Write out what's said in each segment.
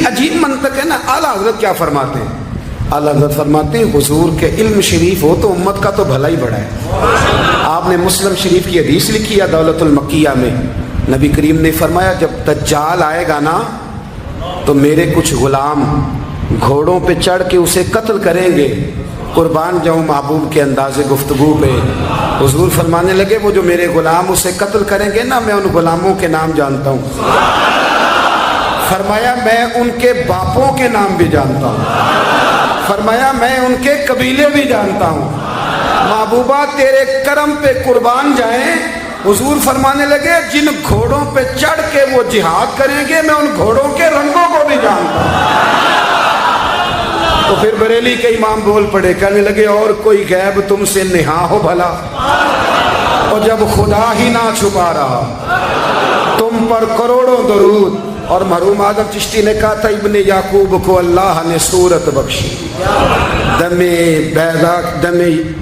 عجیب منطق ہے نا. اعلیٰ حضرت کیا فرماتے ہیں؟ اعلیٰ حضرت فرماتے ہیں حضور کے علم شریف ہو تو امت کا تو بھلا ہی بڑا ہے. آپ نے مسلم شریف کی حدیث لکھی ہے دولت المکیہ میں. نبی کریم نے فرمایا جب دجال آئے گا نا تو میرے کچھ غلام گھوڑوں پہ چڑھ کے اسے قتل کریں گے. قربان جاؤں محبوب کے انداز گفتگو پہ. حضور فرمانے لگے وہ جو میرے غلام اسے قتل کریں گے نا میں ان غلاموں کے نام جانتا ہوں. فرمایا میں ان کے باپوں کے نام بھی جانتا ہوں. فرمایا میں ان کے قبیلے بھی جانتا ہوں. محبوبہ تیرے کرم پہ قربان جائیں. حضور فرمانے لگے جن گھوڑوں پہ چڑھ کے وہ جہاد کریں گے میں ان گھوڑوں کے رنگوں کو بھی جانتا ہوں. تو پھر بریلی کے امام بول پڑے کہنے لگے اور کوئی غیب تم سے نہا ہو بھلا. اور جب خدا ہی نہ چھپا رہا تم پر کروڑوں درود. اور مرحوم اعظم چشتی نے کہا تھا ابن یعقوب کو اللہ نے صورت بخشی. دم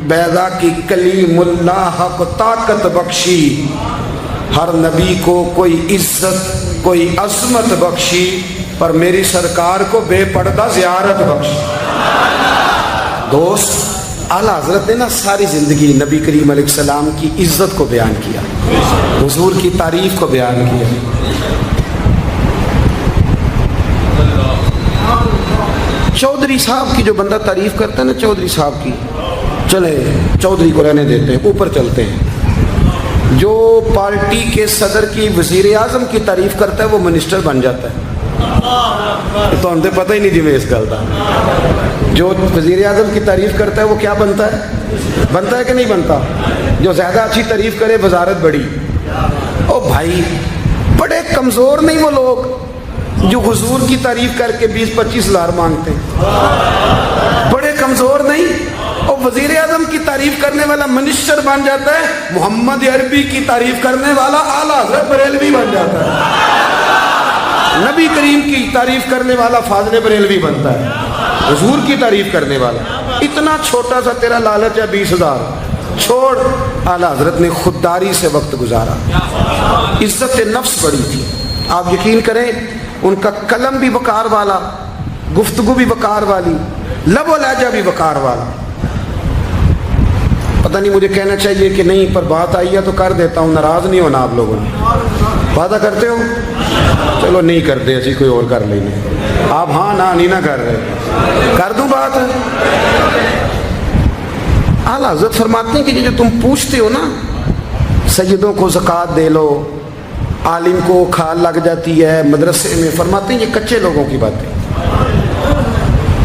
بیضا کی کلیم اللہ کو طاقت بخشی. ہر نبی کو کوئی عزت کوئی عظمت بخشی پر میری سرکار کو بے پردہ زیارت بخشی. دوست اعلیٰ حضرت نے نا ساری زندگی نبی کریم علیہ السلام کی عزت کو بیان کیا, حضور کی تعریف کو بیان کیا. چودھری صاحب کی جو بندہ تعریف کرتا ہے نا چودھری صاحب کی, چلے چودھری کو رہنے دیتے ہیں اوپر چلتے ہیں. جو پارٹی کے صدر کی وزیر اعظم کی تعریف کرتا ہے وہ منسٹر بن جاتا ہے. تو ہم سے پتہ ہی نہیں جی میں اس گل کا. جو وزیر اعظم کی تعریف کرتا ہے وہ کیا بنتا ہے کہ نہیں بنتا. جو زیادہ اچھی تعریف کرے وزارت بڑی. او بھائی بڑے کمزور نہیں وہ لوگ جو حضور کی تعریف کر کے 20-25 ہزار مانگتے ہیں. بڑے کمزور نہیں. اور وزیر اعظم کی تعریف کرنے والا منسٹر بن جاتا ہے. محمد عربی کی تعریف کرنے والا اعلیٰ حضرت بریلوی بن جاتا ہے. نبی کریم کی تعریف کرنے والا فاضل بریلوی بنتا ہے. حضور کی تعریف کرنے والا اتنا چھوٹا سا تیرا لالچ ہے 20,000 چھوڑ. اعلیٰ حضرت نے خودداری سے وقت گزارا. عزت نفس بڑی تھی. آپ یقین کریں ان کا قلم بھی وقار والا, گفتگو بھی وقار والی, لب و لہجہ بھی وقار والا. پتہ نہیں مجھے کہنا چاہیے کہ نہیں پر بات آئی ہے تو کر دیتا ہوں. ناراض نہیں ہونا آپ لوگوں نے. وعدہ کرتے ہو؟ چلو نہیں کرتے اسی کوئی اور کر لیں گے. آپ ہاں نہیں نہ کر رہے. کر دوں بات. اعلیٰ حضرت فرماتے ہیں کہ جو تم پوچھتے ہو نا سیدوں کو زکوٰۃ دے لو, عالم کو کھال لگ جاتی ہے مدرسے میں, فرماتے ہیں یہ کچے لوگوں کی باتیں.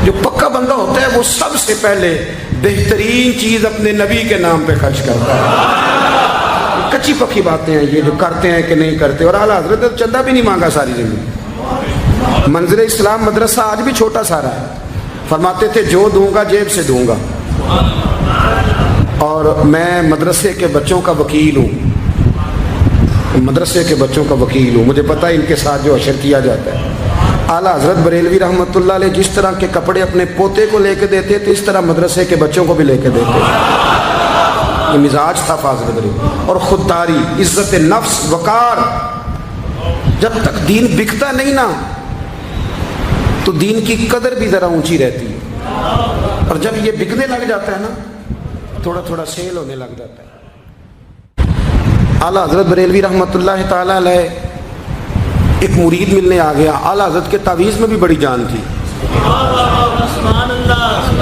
جو پکا بندہ ہوتا ہے وہ سب سے پہلے بہترین چیز اپنے نبی کے نام پہ خرچ کرتا ہے. کچی پکی باتیں ہیں یہ جو کرتے ہیں کہ نہیں کرتے. اور اعلیٰ حضرت نے چندہ بھی نہیں مانگا ساری زندگی. منظر اسلام مدرسہ آج بھی چھوٹا سارا ہے. فرماتے تھے جو دوں گا جیب سے دوں گا. اور میں مدرسے کے بچوں کا وکیل ہوں. مدرسے کے بچوں کا وکیل ہوں. مجھے پتہ ہے ان کے ساتھ جو اشر کیا جاتا ہے. اعلیٰ حضرت بریلوی رحمۃ اللہ علیہ جس طرح کے کپڑے اپنے پوتے کو لے کے دیتے تھے اس طرح مدرسے کے بچوں کو بھی لے کے دیتے تھے. یہ مزاج تھا فاضل بریلوی. اور خودداری, عزت نفس, وقار. جب تک دین بکتا نہیں نا تو دین کی قدر بھی ذرا اونچی رہتی ہے. اور جب یہ بکنے لگ جاتا ہے نا تھوڑا تھوڑا سیل ہونے لگ جاتا ہے. اعلیٰ حضرت بریلوی رحمۃ اللہ تعالیٰ علیہ ایک مرید ملنے آ گیا. اعلیٰ حضرت کے تعویذ میں بھی بڑی جان تھی.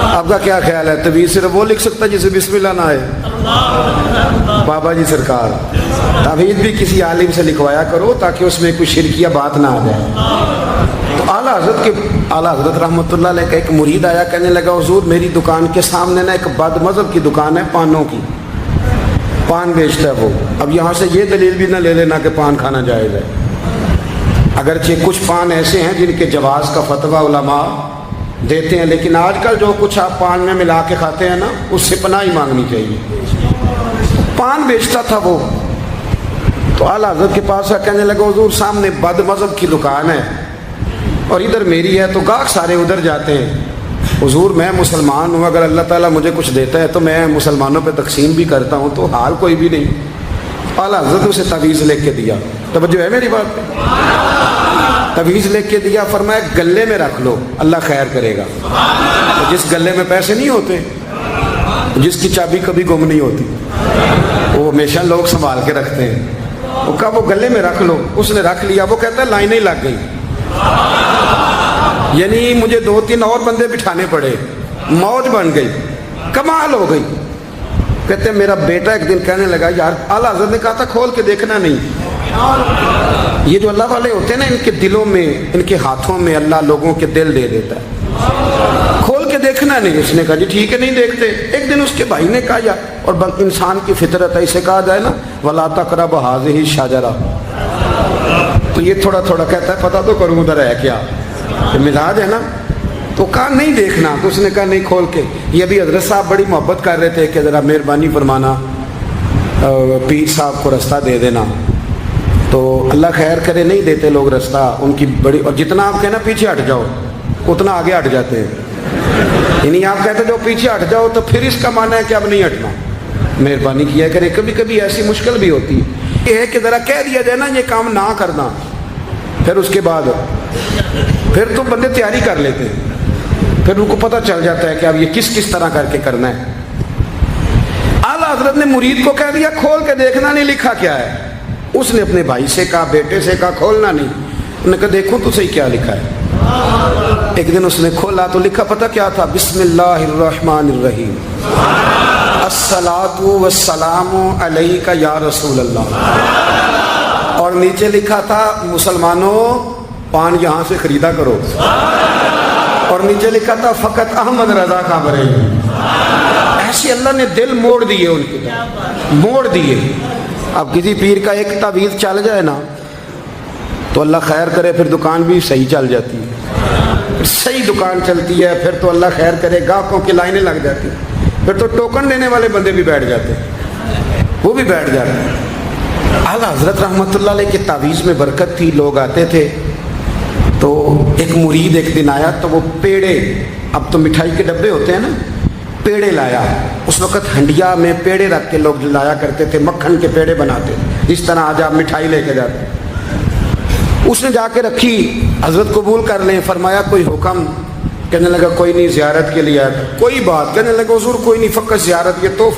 آپ کا کیا خیال ہے تعویذ صرف وہ لکھ سکتا ہے جسے بسم اللہ نہ آئے؟ بابا جی سرکار تعویذ بھی کسی عالم سے لکھوایا کرو تاکہ اس میں کوئی شرکیہ بات نہ آ جائے. تو اعلیٰ حضرت رحمۃ اللہ علیہ کا ایک مرید آیا, کہنے لگا حضور میری دکان کے سامنے نا ایک بد مذہب کی دکان ہے پانوں کی, پان بیچتا ہے وہ. اب یہاں سے یہ دلیل بھی نہ لے لینا کہ پان کھانا جائز ہے. اگرچہ کچھ پان ایسے ہیں جن کے جواز کا فتویٰ علماء دیتے ہیں, لیکن آج کل جو کچھ آپ پان میں ملا کے کھاتے ہیں نا اس سے پناہ ہی مانگنی چاہیے. پان بیچتا تھا وہ. تو اعلیٰ حضرت کے پاس کہنے لگا حضور سامنے بد مذہب کی دکان ہے اور ادھر میری ہے تو گاہک سارے ادھر جاتے ہیں. حضور میں مسلمان ہوں, اگر اللہ تعالیٰ مجھے کچھ دیتا ہے تو میں مسلمانوں پہ تقسیم بھی کرتا ہوں, تو حال کوئی بھی نہیں. اعلیٰ حضرت اسے تعویذ لے کے دیا. توجہ ہے میری بات پہ؟ तावीज़ लिख के दिया, फरमाया गले में रख लो, अल्लाह खैर करेगा। तो जिस गले में पैसे नहीं होते, जिसकी चाबी कभी गुम नहीं होती, वो हमेशा लोग संभाल के रखते हैं। वो कहा वो गले में रख लो, उसने रख लिया। वो कहता है लाइनें लग गई, यानी मुझे 2-3 और बंदे बिठाने पड़े, मौज बन गई, कमाल हो गई। कहते मेरा बेटा एक दिन कहने लगा, यार आला हज़रत ने कहा था खोल के देखना नहीं। ये जो अल्लाह वाले होते हैं ना, इनके दिलों में, इनके हाथों में अल्लाह लोगों के दिल दे देता है, खोल के देखना नहीं। उसने कहा जी ठीक है, नहीं देखते। एक दिन उसके भाई ने कहा यार, और इंसान की फितरत है, इसे कहा जाए ना वला तक़रबू हाज़िही शजरा, तो ये थोड़ा थोड़ा कहता है पता तो करूँ उधर है क्या, मिजाज है ना। तो कहा नहीं देखना, तो उसने कहा नहीं खोल के। ये भी हजरत साहब बड़ी मोहब्बत कर रहे थे कि ज़रा मेहरबानी फरमाना, पीर साहब को रास्ता दे देना। तो अल्लाह खैर करे, नहीं देते लोग रास्ता, उनकी बड़ी, और जितना आप कहना पीछे हट जाओ उतना आगे हट जाते हैं। यानी आप कहते जो पीछे हट जाओ तो फिर इसका माना है कि अब नहीं हटना। मेहरबानी किया करे, कभी कभी ऐसी मुश्किल भी होती है, ये है कि ज़रा कह दिया जाए ना ये काम ना करना, फिर उसके बाद फिर तो बंदे तैयारी कर लेते हैं, फिर उनको पता चल जाता है कि अब ये किस किस तरह करके करना है। आला हज़रत ने मुरीद को कह दिया खोल के देखना नहीं, लिखा क्या है। उसने अपने भाई से कहा, बेटे से कहा खोलना नहीं। उन्होंने कहा देखो तो सही क्या लिखा है। एक दिन उसने खोला तो लिखा पता क्या था, बिस्मिल्लाहिर्रहमानिर्रहीम, अस्सलातु वस्सलामु अलैका या रसूल अल्लाह। और नीचे लिखा था मुसलमानों पान यहाँ से खरीदा करो। और नीचे लिखा था फ़कत अहमद रजा का बरे। ऐसे अल्लाह ने दिल मोड़ दिए, उनके मोड़ दिए। अब किसी पीर का एक तावीज़ चल जाए ना तो अल्लाह खैर करे, फिर दुकान भी सही चल जाती है, सही दुकान चलती है, फिर तो अल्लाह खैर करे ग्राहकों की लाइनें लग जाती हैं, फिर तो टोकन देने वाले बंदे भी बैठ जाते हैं, वो भी बैठ जाते हैं। आला हज़रत रहमतुल्लाह अलैह के तावीज़ में बरकत थी। लोग आते थे तो एक मुरीद एक दिन आया तो वो पेड़े, अब तो मिठाई के डब्बे होते हैं ना, पेड़े लाया। उस वक़्त हंडिया में पेड़े रख के लोग लाया करते थे, मक्खन के पेड़े बनाते, जिस तरह आज आप मिठाई लेके जाते। उसने जाके रखी, हज़रत कबूल कर लें, फरमाया कोई हुक्म। कहने लगा कोई नहीं, ज़ियारत के लिए आया। कोई बात, कहने लगा हुज़ूर कोई नहीं, फ़कत ज़ियारत। ये तो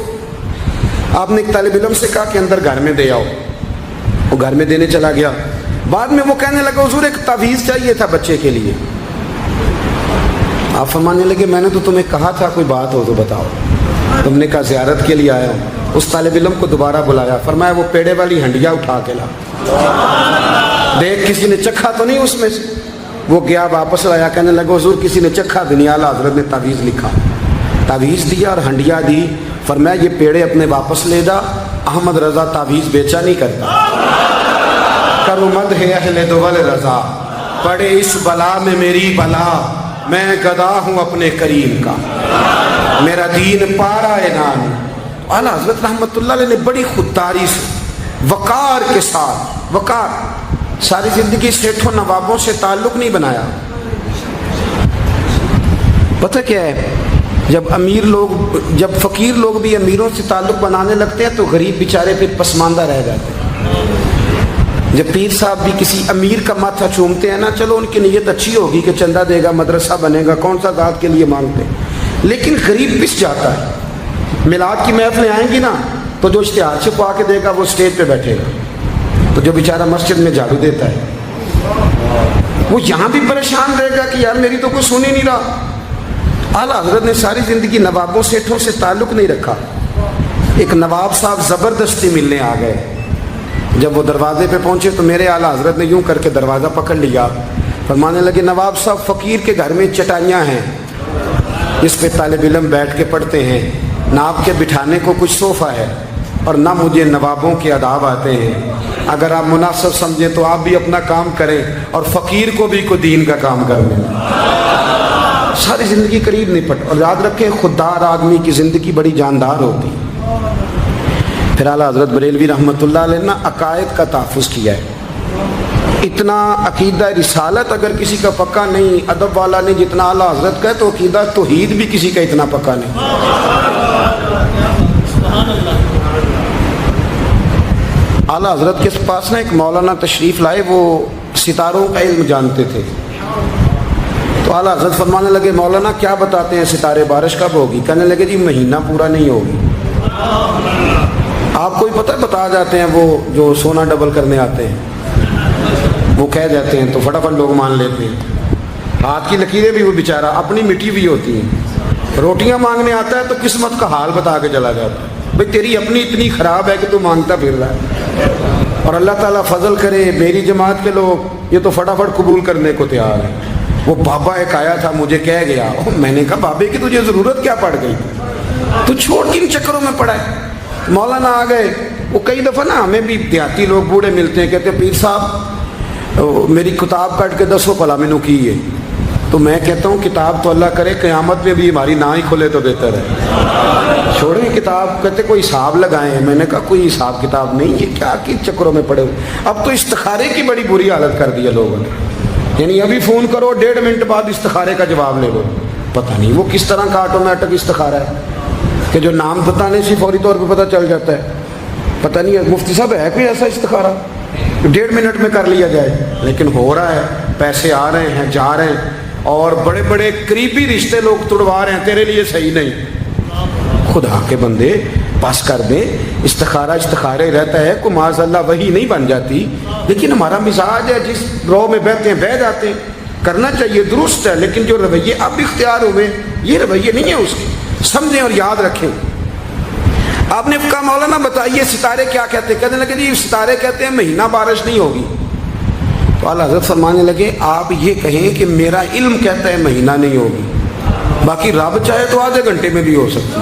आपने एक तालिब इल्म से कहा कि अंदर घर में दे आओ, वो घर में देने चला गया। बाद में वो कहने लगा हुज़ूर एक तावीज़ चाहिए था बच्चे के लिए। आप फरमाने लगे मैंने तो तुम्हें कहा था कोई बात हो तो बताओ। तुमने कहा ज़ियारत के लिए आया हूँ। उस तालिब इल्म को दोबारा बुलाया, फरमाया वो पेड़े वाली हंडिया उठा के ला, देख किसी ने चखा तो नहीं उसमें से। वो गया वापस लाया, कहने लगा हुज़ूर किसी ने चखा भी नहीं। आला हज़रत ने तावीज़ लिखा, तावीज़ दिया और हंडिया दी। फरमाया ये पेड़े अपने वापस ले जा, अहमद रज़ा तावीज़ बेचा नहीं करता। करो मद है अहले दोवल रज़ा, पड़े इस बला में मेरी बला, मैं गदा हूँ अपने करीम का, मेरा दीन पारा है नाम। आला हज़रत रहमतुल्लाह अलैह ने बड़ी खुददारी से, वक़ार के साथ, वक़ार, सारी ज़िंदगी सेठों नवाबों से ताल्लुक़ नहीं बनाया। पता क्या है, जब अमीर लोग, जब फ़कीर लोग भी अमीरों से ताल्लुक़ बनाने लगते हैं तो गरीब बेचारे फिर पसमानदा रह जाते हैं। जब पीर साहब भी किसी अमीर का माथा चूमते हैं ना, चलो उनकी नीयत अच्छी होगी कि चंदा देगा, मदरसा बनेगा, कौन सा ज़ात के लिए मांगते हैं, लेकिन गरीब पिस जाता है। मिलाद की महफिलें आएंगी ना तो जो इश्तिहार छुपा के देगा वो स्टेज पे बैठेगा, तो जो बेचारा मस्जिद में झाड़ू देता है वो यहाँ भी परेशान रहेगा कि यार मेरी तो कोई सुन ही नहीं रहा। आला हज़रत ने सारी ज़िंदगी नवाबों सेठों से ताल्लुक़ नहीं रखा। एक नवाब साहब ज़बरदस्ती मिलने आ गए। जब वो दरवाजे पे पहुंचे तो मेरे आला हज़रत ने यूं करके दरवाज़ा पकड़ लिया। फरमाने लगे नवाब साहब फ़कीर के घर में चटाइयाँ हैं, इस पे तालिब इल्म बैठ के पढ़ते हैं, ना आपके बिठाने को कुछ सोफ़ा है और ना मुझे नवाबों के आदाब आते हैं। अगर आप मुनासिब समझें तो आप भी अपना काम करें और फ़कीर को भी को दीन का काम करने। सारी ज़िंदगी करीब नहीं पट। और याद रखें खुददार आदमी की ज़िंदगी बड़ी जानदार होती। फिर आला हज़रत बरेलवी रहमतुल्लाह अलैह ने अकायद का तहफ़्फ़ुज़ किया है। इतना अकीदा रिसालत अगर किसी का पक्का नहीं, अदब वाला नहीं जितना आला हज़रत का है, तो अकीदा तौहीद भी किसी का इतना पक्का नहीं। आला हज़रत के पास ना एक मौलाना तशरीफ़ लाए, वो सितारों का इल्म जानते थे। तो आला हज़रत फरमाने लगे मौलाना क्या बताते हैं सितारे, बारिश कब होगी? कहने लगे जी महीना पूरा नहीं होगी। आपको ही पता है, बता जाते हैं वो जो सोना डबल करने आते हैं, वो कह जाते हैं तो फटाफट लोग मान लेते हैं। हाथ की लकीरें भी वो बेचारा अपनी मिट्टी भी होती हैं। रोटियां मांगने आता है तो किस्मत का हाल बता के चला जाता है, भाई तेरी अपनी इतनी ख़राब है कि तू मांगता फिर रहा है। और अल्लाह ताला फजल करे, मेरी जमात के लोग ये तो फटाफट कबूल करने को तैयार है। वो बाबा एक आया था, मुझे कह गया, मैंने कहा बाबे की तुझे ज़रूरत क्या पड़ गई, तू छोड़ किन चक्करों में पड़ा है। मौलाना आ गए। वो कई दफ़ा ना हमें भी देहाती लोग बूढ़े मिलते हैं, कहते हैं पीर साहब मेरी किताब काट के 10 भला मैनू की है। तो मैं कहता हूँ किताब तो अल्लाह करे क़यामत में भी हमारी ना ही खोले तो बेहतर है, छोड़ें किताब। कहते कोई हिसाब लगाएं। मैंने कहा कोई हिसाब किताब नहीं, ये क्या कि चक्करों में पड़े। अब तो इस्तिखारे की बड़ी बुरी हालत कर दी है लोगों ने, यानी अभी फ़ोन करो 1.5 मिनट बाद इस्तिखारे का जवाब ले लो। पता नहीं वो किस तरह का ऑटोमेटिक इस्तिखारा है कि जो नाम बताने से फौरी तौर पे पता चल जाता है। पता नहीं मुफ्ती साहब है कोई ऐसा इस्तिखारा 1.5 मिनट में कर लिया जाए, लेकिन हो रहा है। पैसे आ रहे हैं, जा रहे हैं, और बड़े बड़े करीबी रिश्ते लोग तुड़वा रहे हैं, तेरे लिए सही नहीं। खुदा के बंदे पास कर दे। इस्तिखारा इस्तिखारे रहता है, को माज़अल्लाह वही नहीं बन जाती, लेकिन हमारा मिजाज है जिस रो में बहते हैं बह जाते हैं। करना चाहिए, दुरुस्त है, लेकिन जो रवैये अब इख्तियार हुए ये रवैये नहीं है उसके। समझें और याद रखें। आपने कहा मौलाना बताइए सितारे क्या कहते हैं? कहने लगे जी सितारे कहते हैं महीना बारिश नहीं होगी। तो आला हज़रत फरमाने लगे आप ये कहें कि मेरा इल्म कहता है महीना नहीं होगी, बाकी रब चाहे तो आधे घंटे में भी हो सकती है।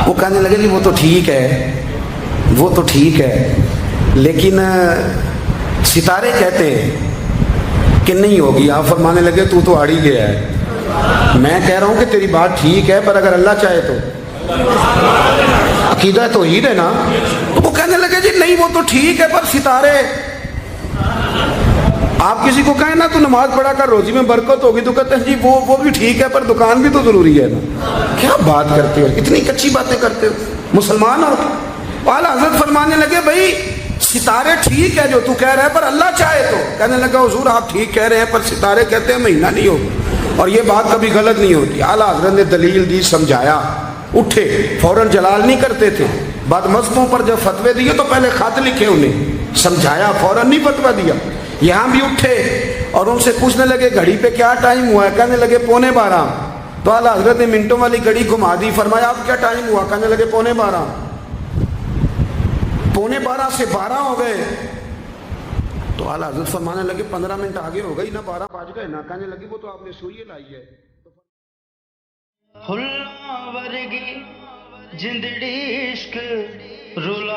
वो कहने लगे जी वो तो ठीक है, वो तो ठीक है, लेकिन सितारे कहते हैं कि नहीं होगी। आप फरमाने लगे तू तो आड़ ही गया है। मैं कह रहा हूं कि तेरी बात ठीक है, पर अगर अल्लाह चाहे तो, अकीदा तो ही है ना। तो वो कहने लगे जी नहीं वो तो ठीक है, पर सितारे, आप किसी को कहें ना तो नमाज पढ़ा कर रोजी में बरकत होगी, तो कहते हैं जी वो भी ठीक है, पर दुकान भी तो जरूरी है ना। क्या बात करते हो, इतनी कच्ची बातें करते हो, मुसलमान हो। आला हज़रत फरमाने लगे भाई सितारे ठीक है जो तू कह रहा है, पर अल्लाह चाहे तो। कहने लगा हुजूर आप ठीक कह रहे हैं, पर सितारे कहते हैं महीना नहीं होगा, और ये बात कभी गलत नहीं होती। आला हज़रत ने दलील दी, समझाया, उठे, फौरन जलाल नहीं करते थे। बाद मज़हबों पर जब फतवे दिए तो पहले खत लिखे, उन्हें समझाया, फौरन नहीं फतवा दिया। यहाँ भी उठे और उनसे पूछने लगे घड़ी पे क्या टाइम हुआ है? कहने लगे 11:15। तो आला हज़रत ने मिनटों वाली घड़ी घुमा दी, फरमाया अब क्या टाइम हुआ? कहने लगे 11:15। 11:15 से 12 हो गए। तो आला हज़रत फरमाने लगे 15 मिनट आगे हो गई ना, 12 बज गए ना। कहने लगे वो तो आपने सुई लाई है। फुल्लां वर्गी जिंदड़ी इश्क रुल